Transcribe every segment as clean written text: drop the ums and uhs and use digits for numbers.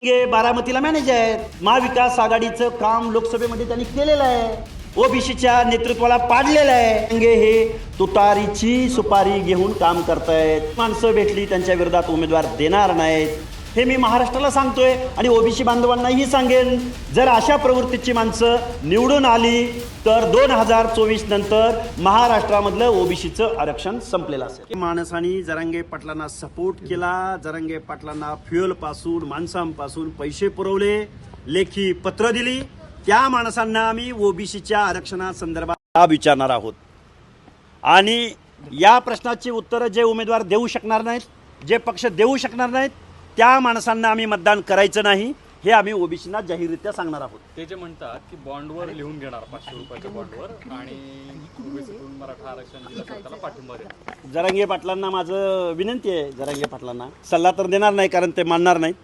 बारामतीला manager आहेत. महाविकास आघाडीचं काम लोकसभेमध्ये त्यांनी केलेलं आहे. ओबीसीच्या नेतृत्वाला पाडलेलं आहे. हे तुतारीची सुपारी घेऊन काम करतायत. माणसं भेटली त्यांच्या विरोधात उमेदवार देणार नाहीत हे मी महाराष्ट्राला सांगतोय आणि ओबीसी बांधवांनाही सांगेन. जर अशा प्रवृत्तीची माणसं निवडून आली तर 2024 नंतर महाराष्ट्रामधलं ओबीसीचं आरक्षण संपलेलं असेल. माणसांनी जरांगे पाटलांना सपोर्ट केला, जरांगे पाटलांना फ्युएल पासून माणसांपासून पैसे पुरवले, लेखी पत्र दिली. त्या माणसांना आम्ही ओबीसीच्या आरक्षणासंदर्भात विचारणार आहोत आणि या प्रश्नाची उत्तरं जे उमेदवार देऊ शकणार नाहीत, जे पक्ष देऊ शकणार नाहीत, त्या माणसांना आम्ही मतदान करायचं नाही हे आम्ही ओबीसीना जाहीररित्या सांगणार आहोत. ते जे म्हणतात की बॉन्डवर लिहून घेणार 500 रुपयाच्या बॉन्डवर आणि ओबीसीतून मराठा आरक्षण दिलं तर त्याला पाठिंबा देणार. जरांगे पाटलांना माझं विनंती आहे, जरांगे पाटलांना सल्ला तर देणार नाही कारण ते मानणार नाहीत.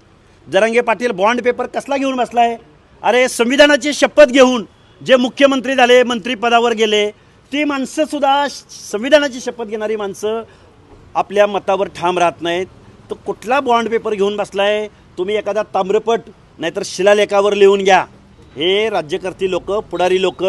जरांगे पाटील बॉन्ड पेपर कसला घेऊन बसलाय? अरे संविधानाची शपथ घेऊन जे मुख्यमंत्री झाले, मंत्रिपदावर गेले, ती माणसं सुद्धा संविधानाची शपथ घेणारी माणसं आपल्या मतावर ठाम राहत नाहीत. तो कुठला बॉन्ड पेपर घेऊन बसलाय? तुम्ही एखादा ताम्रपट नाहीतर शिलालेखावर लिहून घ्या. हे राज्यकर्ते लोक, पुढारी लोक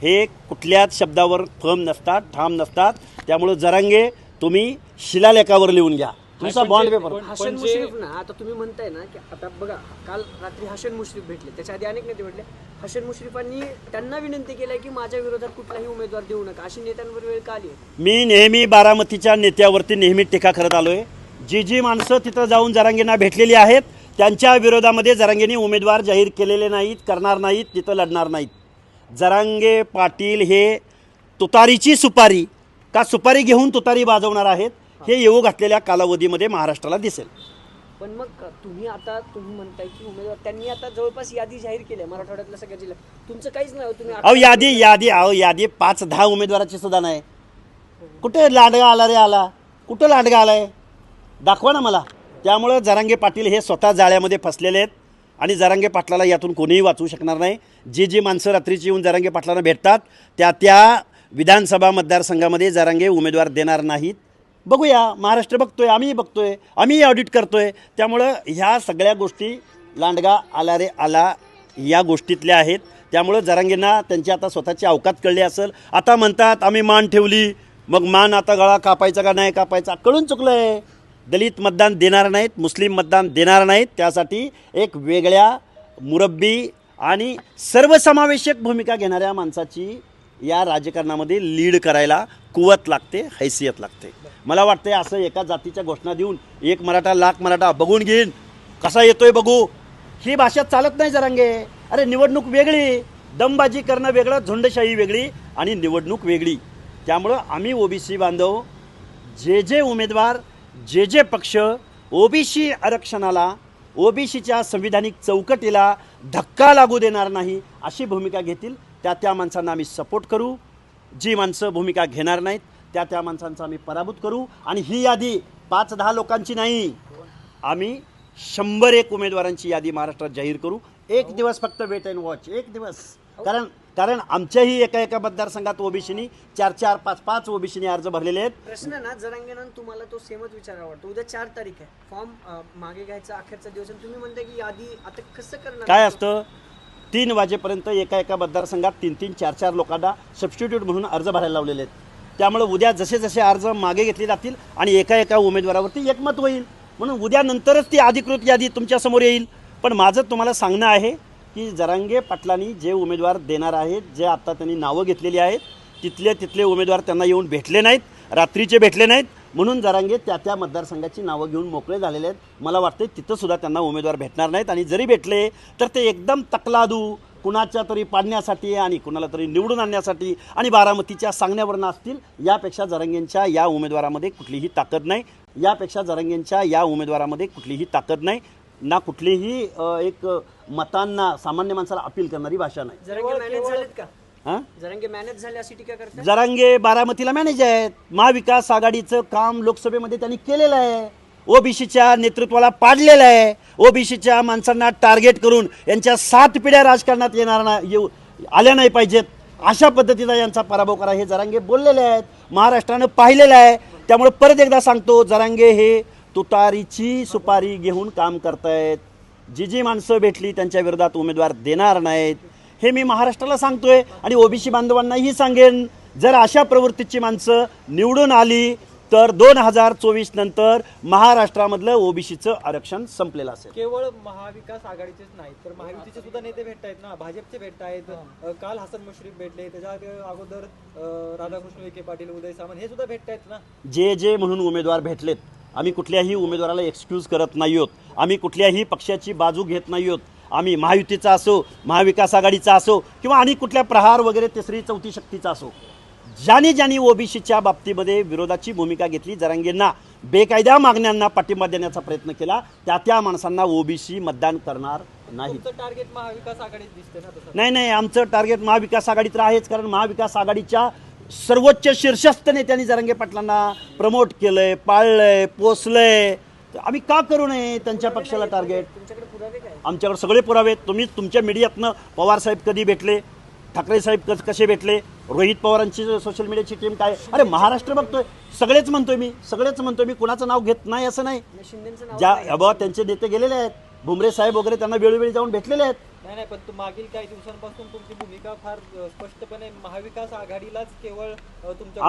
हे कुठल्याच शब्दावर फर्म नसतात, ठाम नसतात. त्यामुळे जरांगे तुम्ही शिलालेखावर लिहून घ्या तुमचा बॉन्ड पेपर. हसन मुश्रीफ ना, आता तुम्ही म्हणताय ना की आता बघा काल रात्री हसन मुश्रीफ भेटले, त्याच्या आधी अनेक नेते भेटले. हसन मुश्रीफांनी त्यांना विनंती केली की माझ्या विरोधात कुठलाही उमेदवार देऊ नका. अशी नेत्यांवर वेळ का आली? मी नेहमी बारामतीच्या नेत्यावरती नेहमी टीका करत आलोय. जी माणसं तिथं जाऊन जरांगेंना भेटलेली आहेत त्यांच्या विरोधामध्ये जरांगेंनी उमेदवार जाहीर केलेले नाहीत, करणार नाहीत, तिथं लढणार नाहीत. जरांगे पाटील हे तुतारीची सुपारी का सुपारी घेऊन तुतारी वाजवणार आहेत हे येऊ घातलेल्या कालावधीमध्ये महाराष्ट्राला दिसेल. पण मग तुम्ही म्हणताय की उमेदवार त्यांनी आता जवळपास यादी जाहीर केली आहे मराठवाड्यातल्या सगळ्या जिल्ह्यात, तुमचं काहीच नाही. तुम्ही यादी 5-10 उमेदवाराची सुद्धा नाही. कुठे लाडगा आला रे? आला कुठं लाडगा आलाय? दाखवा ना मला. त्यामुळं जरांगे पाटील हे स्वतः जाळ्यामध्ये फसलेले आहेत आणि जरांगे पाटलाला यातून कोणीही वाचवू शकणार नाही. जी माणसं रात्रीची येऊन जरांगे पाटलांना भेटतात त्या विधानसभा मतदारसंघामध्ये जरांगे उमेदवार देणार नाहीत. बघूया, महाराष्ट्र बघतोय, आम्हीही बघतोय, आम्हीही ऑडिट करतोय. त्यामुळं ह्या सगळ्या गोष्टी लांडगा आला रे आला या गोष्टीतल्या आहेत. त्यामुळं जरांगेंना त्यांची आता स्वतःची अवकात कळली असेल. आता म्हणतात आम्ही मान ठेवली, मग मान आता गळा कापायचा का नाही कापायचा कळून चुकलं आहे. दलित मतदान देणार नाहीत, मुस्लिम मतदान देणार नाहीत. त्यासाठी एक वेगळ्या मुरब्बी आणि सर्वसमावेशक भूमिका घेणाऱ्या माणसाची या राजकारणामध्ये लीड करायला कुवत लागते, हैसियत लागते. मला वाटतं असं एका जातीच्या घोषणा देऊन एक मराठा लाख मराठा बघून घेईन कसा येतोय बघू, ही भाषा चालत नाही जरांगे. अरे निवडणूक वेगळी, दमबाजी करणं वेगळं, झुंडशाही वेगळी आणि निवडणूक वेगळी. त्यामुळं आम्ही ओबीसी बांधव जे उमेदवार जे पक्ष ओबीसी आरक्षणाला, ओबीसीच्या संविधानिक चौकटीला धक्का लागू देणार नाही अशी भूमिका घेतील त्या माणसांना आम्ही सपोर्ट करू. जी माणसं भूमिका घेणार नाहीत त्या माणसांचा आम्ही पराभूत करू. आणि ही यादी 5-10 लोकांची नाही, आम्ही 101 उमेदवारांची यादी महाराष्ट्रात जाहीर करू. एक दिवस फक्त वेट अँड वॉच, एक दिवस. कारण आमच्याही एका मतदारसंघात ओबीसीनी 4-4, 5-5 ओबीसीनी अर्ज भरलेले आहेत. प्रश्न ना जरांगेंना तुम्हाला तो सेमच विचारायला वाटतो. उद्या 4 तारीख आहे, फॉर्म मागे घ्यायचा अखेरचा दिवस आहे. तुम्ही म्हणताय की यादी आता कसं करणार? काय असतं, 3 वाजेपर्यंत एका मतदारसंघात 3-3, 4-4 लोकांना सबस्टिट्यूट म्हणून अर्ज भरायला लावलेले आहेत. त्यामुळे उद्या जसे अर्ज मागे घेतले जातील आणि एका उमेदवारावरती एकमत होईल. म्हणून उद्या नंतरच ती अधिकृत यादी तुमच्यासमोर येईल. पण माझं तुम्हाला सांगणं आहे की जरांगे पाटलांनी जे उमेदवार देणार आहेत, जे आत्ता त्यांनी नावं घेतलेली आहेत, तिथले उमेदवार त्यांना येऊन भेटले नाहीत, रात्रीचे भेटले नाहीत. म्हणून जरांगे त्या मतदारसंघाची नावं घेऊन मोकळे झालेले आहेत. मला वाटतं तिथंसुद्धा त्यांना उमेदवार भेटणार नाहीत आणि जरी भेटले तर ते एकदम तकलादू कुणाच्या तरी पाडण्यासाठी आणि कुणाला तरी निवडून आणण्यासाठी आणि बारामतीच्या सांगण्यावरनं असतील. यापेक्षा जरांगेंच्या या उमेदवारामध्ये कुठलीही ताकद नाही. ना कुठलीही एक मतांना सामान्य माणसाला अपील करणारी भाषा नाही. जरांगे मॅनेज झालेत का? जरांगे मॅनेज झाले अशी टीका करतात. जरांगे बारामतीला मॅनेजर आहेत. महाविकास आघाडीचं काम लोकसभेमध्ये त्यांनी केलेलं आहे. ओबीसीच्या नेतृत्वाला पाडलेलं आहे. ओबीसीच्या माणसांना टार्गेट करून यांच्या 7 पिढ्या राजकारणात आल्या नाही पाहिजेत अशा पद्धतीचा यांचा पराभव करा हे जरांगे बोललेले आहेत. महाराष्ट्रानं पाहिलेलं आहे. त्यामुळे परत एकदा सांगतो, जरांगे हे तुतारीची सुपारी घेऊन काम करतायत. जी जी माणसं भेटली त्यांच्या विरोधात उमेदवार देणार नाहीत हे मी महाराष्ट्राला सांगतोय आणि ओबीसी बांधवांनाही सांगेन. जर अशा प्रवृत्तीची माणसं निवडून आली तर 2024 नंतर महाराष्ट्रामधलं ओबीसीचं आरक्षण संपलेलं असेल. केवळ महाविकास आघाडीचेच नाही तर महायुतीचे सुद्धा नेते भेटत आहेत ना, भाजपचे भेटत आहेत. काल हसन मुश्रीफ भेटले, त्याच्या अगोदर राधाकृष्ण विखे पाटील, उदय सामंत हे सुद्धा भेटत आहेत ना. जे जे म्हणून उमेदवार भेटलेत, आम्ही कुठल्याही उमेदवाराला एक्सक्यूज करत नाही आहोत, आम्ही कुठल्याही पक्षाची बाजू घेत नाही आहोत. आम्ही महायुतीचा असो, महाविकास आघाडीचा असो किंवा आणि कुठल्या प्रहार वगैरे तिसरी चौथी शक्तीचा असो, ज्यांनी ओबीसीच्या बाबतीमध्ये विरोधाची भूमिका घेतली, जरांगेंना बेकायदा मागण्यांना पाठिंबा देण्याचा प्रयत्न केला, त्या माणसांना ओबीसी मतदान करणार नाही. तुमचं टार्गेट महाविकास आघाडीत दिसते ना तसं. नाही, आमचं टार्गेट महाविकास आघाडी तर आहेच, कारण महाविकास आघाडीच्या सर्वोच्च शीर्षस्थ नेत्यांनी जरांगे पाटलांना प्रमोट केलंय, पाळलंय, पोचलंय. आम्ही का करू नये त्यांच्या पक्षाला टार्गेट? तुमच्याकडे पुरावे काय? आमच्याकडे सगळे पुरावे. तुम्ही तुमच्या मीडियातनं पवार साहेब कधी भेटले, ठाकरे साहेब कसे भेटले, रोहित पवारांची सोशल मीडियाची टीम काय, अरे महाराष्ट्र बघतोय. सगळेच म्हणतोय मी कुणाचं नाव घेत नाही असं नाही. शिंदेचं नाव ज्या बाबा त्यांचे नेते गेलेले आहेत, भुमरे साहेब वगैरे त्यांना वेळोवेळी जाऊन भेटलेले आहेत. नाही पण मागील काही दिवसांपासून तुमची भूमिका फार स्पष्टपणे महाविकास आघाडीलाच केवळ तुमच्या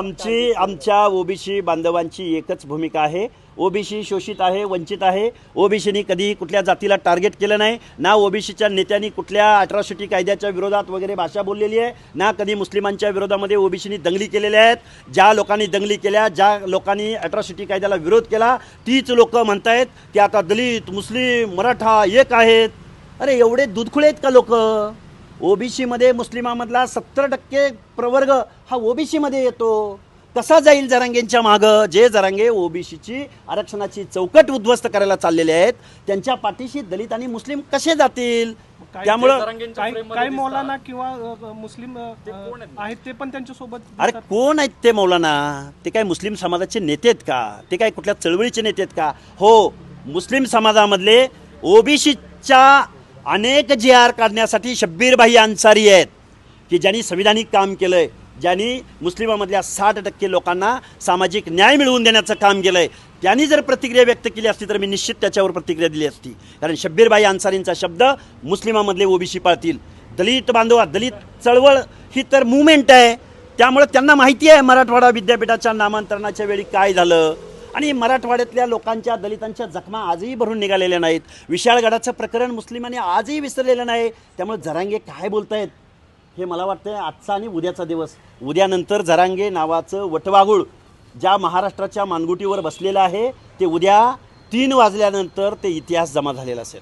आमच्या ओबीसी बांधवांची एकच भूमिका आहे. ओबीसी शोषित आहे, वंचित आहे. ओबीसीनी कधीही कुठल्या जातीला टार्गेट केलं नाही ना. ओबीसीच्या नेत्यांनी कुठल्या अट्रॉसिटी कायद्याच्या विरोधात वगैरे भाषा बोललेली आहे ना. कधी मुस्लिमांच्या विरोधामध्ये ओबीसीनी दंगली केलेल्या आहेत. ज्या लोकांनी दंगली केल्या, ज्या लोकांनी अट्रॉसिटी कायद्याला विरोध केला, तीच लोक म्हणतायत की आता दलित, मुस्लिम, मराठा एक आहेत. अरे एवढे दूधखुळे आहेत का लोक? ओबीसीमध्ये मुस्लिमामधला 70% प्रवर्ग हा ओबीसीमध्ये येतो. कसा जाईल जरांगेंच्या मागं? जे जरांगे ओबीसीची आरक्षणाची चौकट उद्ध्वस्त करायला चाललेले आहेत, त्यांच्या पाठीशी दलित आणि मुस्लिम कसे जातील? त्यामुळं काही मौलाना किंवा मुस्लिम आहेत ते पण त्यांच्या सोबत. अरे कोण आहेत ते मौलाना? ते काय मुस्लिम समाजाचे नेते आहेत का? ते काय कुठल्या चळवळीचे नेते आहेत का? हो, मुस्लिम समाजामधले ओबीसीच्या अनेक JR काढण्यासाठी शब्बीर भाई अन्सारी आहेत की ज्यांनी संविधानिक काम केलंय, ज्यांनी मुस्लिमामधल्या 60% लोकांना सामाजिक न्याय मिळवून देण्याचं काम केलं आहे. त्यांनी जर प्रतिक्रिया व्यक्त केली असती तर मी निश्चित त्याच्यावर प्रतिक्रिया दिली असती. कारण शब्बीर भाई अन्सारींचा शब्द मुस्लिमामधले ओबीसी पाळतील. दलित बांधवा, दलित चळवळ ही तर मुवमेंट आहे. त्यामुळे त्यांना माहिती आहे मराठवाडा विद्यापीठाच्या नामांतरणाच्या वेळी काय झालं. आणि मराठवाड्यातल्या लोकांच्या, दलितांच्या जखमा आजही भरून निघालेल्या नाहीत. विशाळगडाचं प्रकरण मुस्लिमांनी आजही विसरलेलं नाही. त्यामुळे जरांगे काय बोलतायत हे मला वाटतं आजचा आणि उद्याचा दिवस. उद्यानंतर जरांगे नावाचं वटवाघूळ ज्या महाराष्ट्राच्या मानगुटीवर बसलेलं आहे ते उद्या 3 वाजल्यानंतर ते इतिहास जमा झालेला असेल.